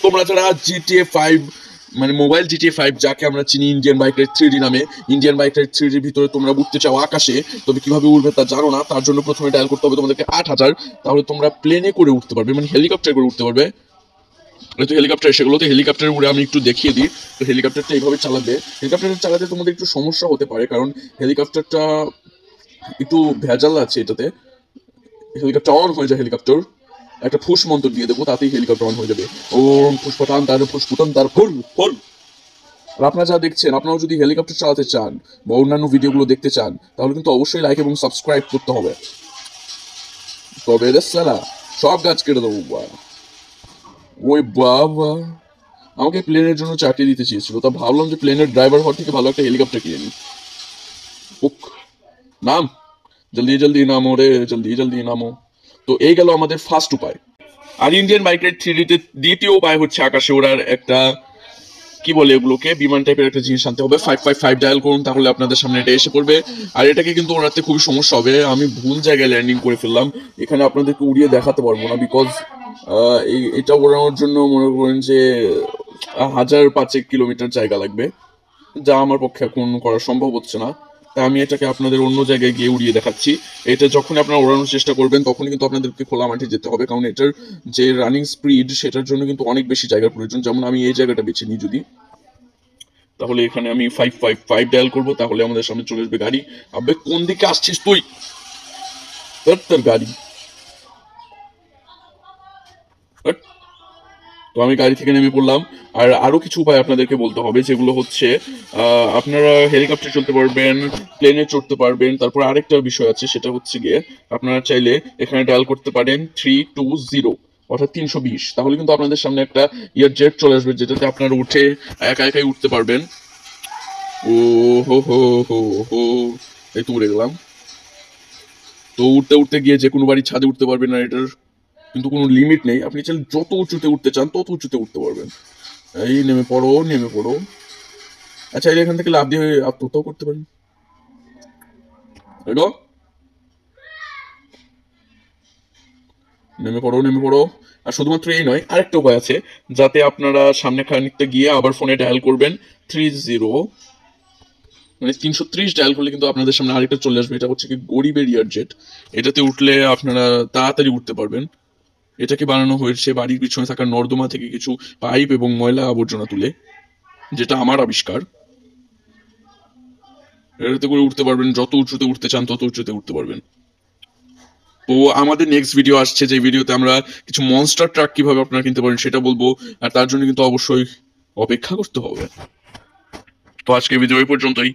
তোমরা যারা GTA 5 মানে মোবাইল GTA 5 যাকে আমরা চিনি ইন্ডিয়ান বাইক রাইড 3D নামে, ইন্ডিয়ান বাইক রাইড 3D ভিতরে তোমরা উঠতে চাও আকাশে, তবে কিভাবে উঠবে তা জানো না, তার জন্য প্রথমে ডায়াল করতে হবে তোমাদেরকে 8000। তাহলে তোমরা প্লেনে করে উঠতে পারবে, মানে হেলিকপ্টার করে উঠতে পারবে। তো হেলিকপ্টার, সেগুলোতে হেলিকপ্টারের উড়ে আমি একটু দেখিয়ে দিই। তো হেলিকপ্টারটা এইভাবে চালাবে। হেলিকপ্টারটা চালাতে তোমাদের একটু সমস্যা হতে পারে, কারণ হেলিকপ্টারটা একটু ভেজাল আছে এটাতে। হেলিকপ্টার অন হয়ে যায়, হেলিকপ্টার একটা ফুস মন্ত্র দিয়ে দেবো, তাতেই হেলিকপ্টার অন হয়ে যাবে। ওম পুষ্পটান তার ফুসফুটন তার ফুল ফুল। আর আপনারা যা দেখছেন, আপনারাও যদি হেলিকপ্টার চালাতে চান বা অন্যান্য ভিডিওগুলো দেখতে চান, তাহলে কিন্তু অবশ্যই লাইক এবং সাবস্ক্রাইব করতে হবে। তবে রে সালা সব গাছ কেটে দেবো। ওই বাবা, আমাকে প্লেনের জন্য চাকরি দিতে চেয়েছিল, তা ভাবলাম যে প্লেনের ড্রাইভার হওয়ার থেকে ভালো একটা হেলিকপ্টার কিনে নিই। উক নাম, জলদি জলদি নামো রে, জলদি জলদি নামো। তো এই গেল আমাদের ফার্স্ট উপায়। আর ইন্ডিয়ান বাইক রাইড 3Dতে দ্বিতীয় উপায় হচ্ছে আকাশে ওড়ার একটা, কি বলে এগুলোকে, বিমান টাইপের একটা জিনিস আনতে হবে। 555 ডায়াল করুন, তাহলে আপনাদের সামনে এটা এসে পড়বে। আর এটাকে কিন্তু ওড়াতে খুবই সমস্যা হবে, আমি ভুল জায়গায় ল্যান্ডিং করে ফেললাম, এখানে আপনাদেরকে উড়িয়ে দেখাতে পারবো না, বিকজ এটা ওড়ানোর জন্য মনে করেন যে 1000-5 কিলোমিটার জায়গা লাগবে, যা আমার পক্ষে এখন করা সম্ভব হচ্ছে না। তাই আমি এটাকে আপনাদের অন্য জায়গায় গিয়ে উড়িয়ে দেখাচ্ছি। এটা যখন আপনারা ওড়ানোর চেষ্টা করবেন, তখন কিন্তু আপনাদেরকে খোলা মাঠে যেতে হবে, কারণ এটার যে রানিং স্পিড সেটার জন্য কিন্তু অনেক বেশি জায়গার প্রয়োজন। যেমন আমি এই জায়গাটা বেছে নিই যদি, তাহলে এখানে আমি 555 ডায়াল করবো, তাহলে আমাদের সামনে চলে আসবে গাড়ি। আবে কোন দিকে আসছিস তুই, তোর গাড়ি। তো আমি গাড়ি থেকে নেমে পড়লাম। আর আরো কিছু উপায় আপনাদেরকে বলতে হবে, যেগুলো হচ্ছে আপনারা হেলিকপ্টার চলতে পারবেন, প্লেনে চড়তে পারবেন। তারপর আরেকটা বিষয় আছে, সেটা হচ্ছে গিয়ে আপনারা চাইলে এখানে ডায়াল করতে পারেন 320, অর্থাৎ 320। তাহলে কিন্তু আপনাদের সামনে একটা ইয়ার জেট চলে আসবে, যেটাতে আপনারা উঠে একা একাই উঠতে পারবেন। ও হো হো হো হো, এই তো উড়ে গেলাম। তো উঠতে উঠতে গিয়ে যে কোনো বাড়ির ছাদে উঠতে পারবেন না, এটার কিন্তু কোনো লিমিট নেই, আপনি চাইলে যত উঁচুতে উঠতে চান তত উঁচুতে উঠতে পারবেন। এই নেমে পড়ো, নেমে পড়ো। আচ্ছা, এখান থেকে লাফ দিয়ে আত্মহত্যাও করতে পারেন। নেমে পড়ো, নেমে পড়ো। আর শুধুমাত্র এই নয়, আরেকটা উপায় আছে, যাতে আপনারা সামনে খানিকটা গিয়ে আবার ফোনে ডায়াল করবেন 30, মানে 330 ডায়াল করলে কিন্তু আপনাদের সামনে আরেকটা চলে আসবে। এটা হচ্ছে কি গরিবের ইয়ার জেট। এটাতে উঠলে আপনারা তাড়াতাড়ি উঠতে পারবেন। এটাকে বানানো হয়েছে বাড়ির পিছনে থাকা নর্দমা থেকে কিছু পাইপ এবং ময়লা আবর্জনা তুলে, যেটা আমার আবিষ্কার। এটাতে করে উঠতে পারবেন, যত উঁচুতে উঠতে চান তত উঁচুতে উঠতে পারবেন। তো আমাদের নেক্সট ভিডিও আসছে, যে ভিডিওতে আমরা কিছু মনস্টার ট্রাক কিভাবে আপনারা কিনতে পারেন সেটা বলবো। আর তার জন্য কিন্তু অবশ্যই অপেক্ষা করতে হবে। তো আজকে ভিডিও এই পর্যন্তই।